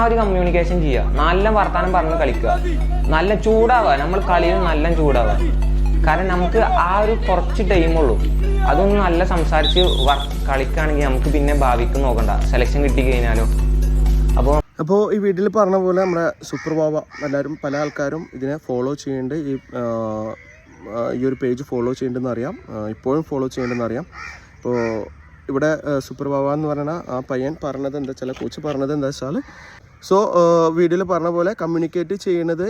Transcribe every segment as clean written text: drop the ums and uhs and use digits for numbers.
ഒരു കമ്മ്യൂണിക്കേഷൻ ചെയ്യുക, നല്ല വർത്താനം പറഞ്ഞ് കളിക്കുക, നല്ല ചൂടാവുക, നമ്മൾ കളിയിൽ നല്ല ചൂടാവുക. കാരണം നമുക്ക് ആ ഒരു കുറച്ച് ടൈമുള്ളൂ, അതൊന്ന് നല്ല സംസാരിച്ച് കളിക്കുകയാണെങ്കിൽ നമുക്ക് പിന്നെ ഭാവിക്ക് നോക്കണ്ട, സെലക്ഷൻ കിട്ടി കഴിഞ്ഞാലോ. അപ്പോൾ ഈ വീട്ടിൽ പറഞ്ഞ പോലെ നമ്മുടെ സൂപ്പർ വാവ എല്ലാവരും പല ആൾക്കാരും ഇതിനെ ഫോളോ ചെയ്യേണ്ട, ഈ ഒരു പേജ് ഫോളോ ചെയ്യേണ്ടതെന്ന് അറിയാം, ഇപ്പോഴും ഫോളോ ചെയ്യേണ്ടതെന്ന് അറിയാം. ഇപ്പോൾ ഇവിടെ സൂപ്പർ വാവ എന്ന് പറയുന്ന ആ പയ്യൻ പറഞ്ഞത് എന്താ വെച്ചാൽ, കോച്ച് പറഞ്ഞത് എന്താ വെച്ചാൽ, വീഡിയോയിൽ പറഞ്ഞ പോലെ കമ്മ്യൂണിക്കേറ്റ് ചെയ്യുന്നത്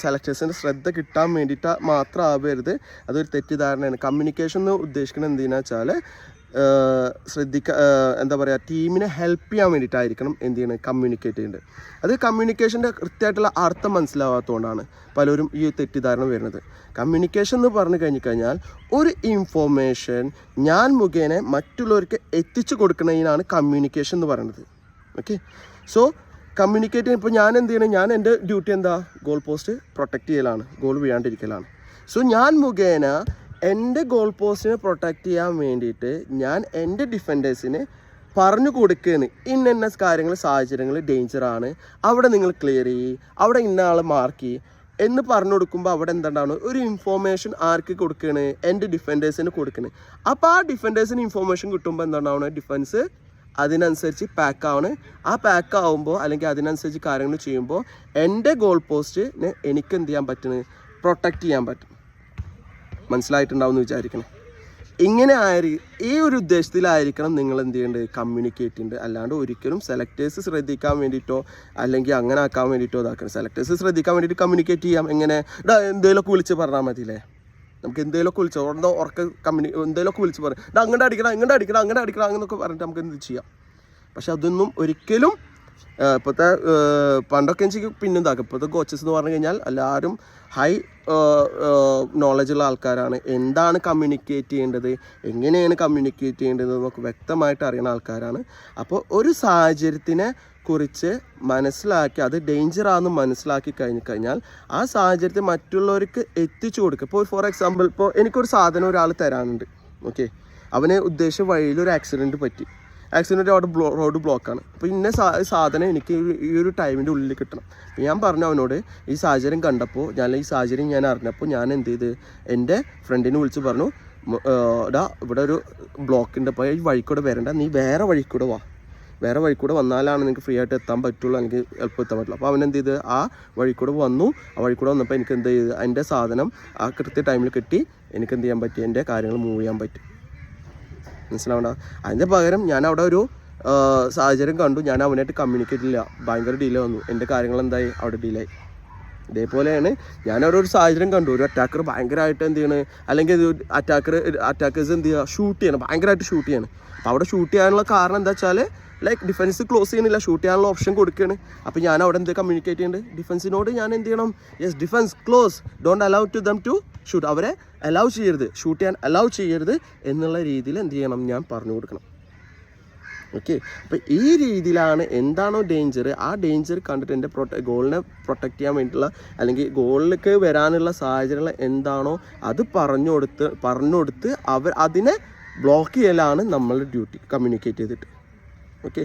സെലക്ടേഴ്സിൻ്റെ ശ്രദ്ധ കിട്ടാൻ വേണ്ടിയിട്ട് മാത്രം ആവരുത്, അതൊരു തെറ്റിദ്ധാരണയാണ്. കമ്മ്യൂണിക്കേഷൻ എന്ന് ഉദ്ദേശിക്കുന്നത് എന്തിനാ വെച്ചാൽ എന്താ പറയുക, ടീമിനെ ഹെൽപ്പ് ചെയ്യാൻ വേണ്ടിയിട്ടായിരിക്കണം എന്ത് ചെയ്യണം, കമ്മ്യൂണിക്കേറ്റ് ചെയ്യേണ്ടത്. അത് കമ്മ്യൂണിക്കേഷൻ്റെ കൃത്യമായിട്ടുള്ള അർത്ഥം മനസ്സിലാവാത്തതുകൊണ്ടാണ് പലരും ഈ തെറ്റിദ്ധാരണ വരുന്നത്. കമ്മ്യൂണിക്കേഷൻ എന്ന് പറഞ്ഞു കഴിഞ്ഞാൽ ഒരു ഇൻഫോർമേഷൻ ഞാൻ മുഖേന മറ്റുള്ളവർക്ക് എത്തിച്ചു കൊടുക്കുന്നതിനാണ് കമ്മ്യൂണിക്കേഷൻ എന്ന് പറയുന്നത്. ഓക്കെ, സോ കമ്മ്യൂണിക്കേറ്റ് ചെയ്യുമ്പോൾ ഞാൻ എന്ത് ചെയ്യണം, ഞാൻ എൻ്റെ ഡ്യൂട്ടി എന്താ, ഗോൾ പോസ്റ്റ് പ്രൊട്ടക്റ്റ് ചെയ്യലാണ്, ഗോൾ വീഴാണ്ടിരിക്കലാണ്. സോ ഞാൻ മുഖേന എൻ്റെ ഗോൾ പോസ്റ്റിനെ പ്രൊട്ടക്റ്റ് ചെയ്യാൻ വേണ്ടിയിട്ട് ഞാൻ എൻ്റെ ഡിഫൻഡേഴ്സിന് പറഞ്ഞു കൊടുക്കുകയാണ്, ഇന്ന കാര്യങ്ങൾ സാഹചര്യങ്ങൾ ഡേഞ്ചറാണ്, അവിടെ നിങ്ങൾ ക്ലിയർ ചെയ്യ്, അവിടെ ഇന്ന ആൾ മാർക്ക് ചെയ്യ് എന്ന് പറഞ്ഞു കൊടുക്കുമ്പോൾ അവിടെ എന്താണ് ഒരു ഇൻഫോർമേഷൻ ആർക്ക് കൊടുക്കുകയാണ്, എൻ്റെ ഡിഫൻഡേഴ്സിന് കൊടുക്കുന്നത്. അപ്പോൾ ആ ഡിഫൻഡേഴ്സിന് ഇൻഫോർമേഷൻ കിട്ടുമ്പോൾ എന്താണ്, ഡിഫൻസ് അതിനനുസരിച്ച് പാക്കാണ്. ആ പാക്കാവുമ്പോൾ അല്ലെങ്കിൽ അതിനനുസരിച്ച് കാര്യങ്ങൾ ചെയ്യുമ്പോൾ എൻ്റെ ഗോൾ പോസ്റ്റിനെ എനിക്ക് എന്ത് ചെയ്യാൻ പറ്റുന്നത്, പ്രൊട്ടക്റ്റ് ചെയ്യാൻ പറ്റും. മനസ്സിലായിട്ടുണ്ടാവും എന്ന് വിചാരിക്കണം. ഇങ്ങനെ ഈ ഒരു ഉദ്ദേശത്തിലായിരിക്കണം നിങ്ങൾ എന്ത് ചെയ്യേണ്ടത്, കമ്മ്യൂണിക്കേറ്റ് ചെയ്യേണ്ടത്. അല്ലാണ്ട് ഒരിക്കലും സെലക്ടേഴ്സ് ശ്രദ്ധിക്കാൻ വേണ്ടിയിട്ടോ അല്ലെങ്കിൽ അങ്ങനെ ആക്കാൻ വേണ്ടിയിട്ടോ ഇതാക്കണം. സെലക്ടേഴ്സ് ശ്രദ്ധിക്കാൻ വേണ്ടിയിട്ട് കമ്മ്യൂണിക്കേറ്റ് ചെയ്യാം. എങ്ങനെ, എന്തെങ്കിലുമൊക്കെ വിളിച്ച് പറഞ്ഞാൽ മതിയില്ലേ, നമുക്ക് എന്തെങ്കിലുമൊക്കെ വിളിച്ചോ എന്തെങ്കിലുമൊക്കെ വിളിച്ച് പറയാം, അങ്ങോട്ട് അടിക്കണം അങ്ങനെയൊക്കെ പറഞ്ഞിട്ട് നമുക്ക് എന്ത് ചെയ്യാം. പക്ഷെ അതൊന്നും ഒരിക്കലും ഇപ്പോഴത്തെ പണ്ടൊക്കെ എനിക്ക് പിന്നെന്താക്കും, ഇപ്പോഴത്തെ കോച്ചസ് എന്ന് പറഞ്ഞു കഴിഞ്ഞാൽ എല്ലാവരും ഹൈ നോളജുള്ള ആൾക്കാരാണ്. എന്താണ് കമ്മ്യൂണിക്കേറ്റ് ചെയ്യേണ്ടത്, എങ്ങനെയാണ് കമ്മ്യൂണിക്കേറ്റ് ചെയ്യേണ്ടത് എന്നൊക്കെ വ്യക്തമായിട്ട് അറിയുന്ന ആൾക്കാരാണ്. അപ്പോൾ ഒരു സാഹചര്യത്തിനെ കുറിച്ച് മനസ്സിലാക്കി അത് ഡേഞ്ചറാണെന്ന് മനസ്സിലാക്കി കഴിഞ്ഞാൽ ആ സാഹചര്യത്തെ മറ്റുള്ളവർക്ക് എത്തിച്ചു കൊടുക്കുക. ഇപ്പോൾ ഫോർ എക്സാമ്പിൾ, ഇപ്പോൾ എനിക്കൊരു സാധനം ഒരാൾ തരാനുണ്ട്, ഓക്കെ, അവന് ഉദ്ദേശിച്ച വഴിയിൽ ഒരു ആക്സിഡൻറ്റ് പറ്റി, ആക്സിഡൻറ്റ് അവിടെ റോഡ് ബ്ലോക്കാണ്. അപ്പോൾ ഇന്ന സാധനം എനിക്ക് ഈ ഒരു ടൈമിൻ്റെ ഉള്ളിൽ കിട്ടണം. അപ്പോൾ ഞാൻ പറഞ്ഞു അവനോട്, ഈ സാഹചര്യം കണ്ടപ്പോൾ ഈ സാഹചര്യം ഞാൻ അറിഞ്ഞപ്പോൾ ഞാൻ എന്ത് ചെയ്ത് എൻ്റെ ഫ്രണ്ടിനെ വിളിച്ച് പറഞ്ഞു, ഇവിടെ ഒരു ബ്ലോക്കുണ്ട്, അപ്പോൾ ഈ വഴിക്കൂടെ വരണ്ട, നീ വേറെ വഴിക്കൂടെ വന്നാലാണ് നിങ്ങൾക്ക് ഫ്രീ ആയിട്ട് എത്താൻ പറ്റുള്ളൂ, എനിക്ക് എളുപ്പം എത്താൻ പറ്റുള്ളൂ. അപ്പോൾ അവൻ എന്ത് ചെയ്ത് ആ വഴിക്കൂടെ വന്നപ്പോൾ എനിക്ക് എന്ത് ചെയ്ത് എൻ്റെ സാധനം ആ കൃത്യ ടൈമിൽ കിട്ടി, എനിക്ക് എന്ത് ചെയ്യാൻ പറ്റി, എൻ്റെ കാര്യങ്ങൾ മൂവ് ചെയ്യാൻ പറ്റും. മനസ്സിലാവണ്ട. അതിൻ്റെ പകരം ഞാൻ അവിടെ ഒരു സാഹചര്യം കണ്ടു, ഞാൻ അവനായിട്ട് കമ്മ്യൂണിക്കേറ്റ് ഇല്ല, ഭയങ്കര ഡിലേ വന്നു, എൻ്റെ കാര്യങ്ങൾ എന്തായി, അവിടെ ഡിലേ ആയി. ഇതേപോലെയാണ് ഞാൻ അവിടെ ഒരു സാഹചര്യം കണ്ടു, ഒരു അറ്റാക്കർ ഭയങ്കരമായിട്ട് എന്ത് ചെയ്യണം, അല്ലെങ്കിൽ അറ്റാക്കേഴ്സ് എന്ത് ചെയ്യുക, ഷൂട്ട് ചെയ്യണം, ഭയങ്കരമായിട്ട് ഷൂട്ട് ചെയ്യണം. അപ്പോൾ അവിടെ ഷൂട്ട് ചെയ്യാനുള്ള കാരണം എന്താ വെച്ചാൽ ലൈക്ക് ഡിഫൻസ് ക്ലോസ് ചെയ്യണില്ല, ഷൂട്ട് ചെയ്യാനുള്ള ഓപ്ഷൻ കൊടുക്കുകയാണ്. അപ്പോൾ ഞാൻ അവിടെ എന്ത് കമ്മ്യൂണിക്കേറ്റ് ചെയ്യുന്നുണ്ട്, ഡിഫൻസിനോട് ഞാൻ എന്ത് ചെയ്യണം, yes defence close, don't allow to them to shoot, അവരെ അലൗ ചെയ്യരുത്, ഷൂട്ട് ചെയ്യാൻ അലൗ ചെയ്യരുത് എന്നുള്ള രീതിയിൽ എന്ത് ചെയ്യണം, ഞാൻ പറഞ്ഞു കൊടുക്കണം. ഓക്കെ, അപ്പോൾ ഈ രീതിയിലാണ് എന്താണോ ഡേഞ്ചർ, ആ ഡേഞ്ചർ കണ്ടിട്ട് എൻ്റെ ഗോളിനെ പ്രൊട്ടക്റ്റ് ചെയ്യാൻ വേണ്ടിയിട്ടുള്ള അല്ലെങ്കിൽ ഗോളിലേക്ക് വരാനുള്ള സാഹചര്യങ്ങൾ എന്താണോ അത് പറഞ്ഞു കൊടുത്ത് അതിനെ ബ്ലോക്ക് ചെയ്യലാണ് നമ്മളുടെ ഡ്യൂട്ടി, കമ്മ്യൂണിക്കേറ്റ് ചെയ്തിട്ട്. ഓക്കെ.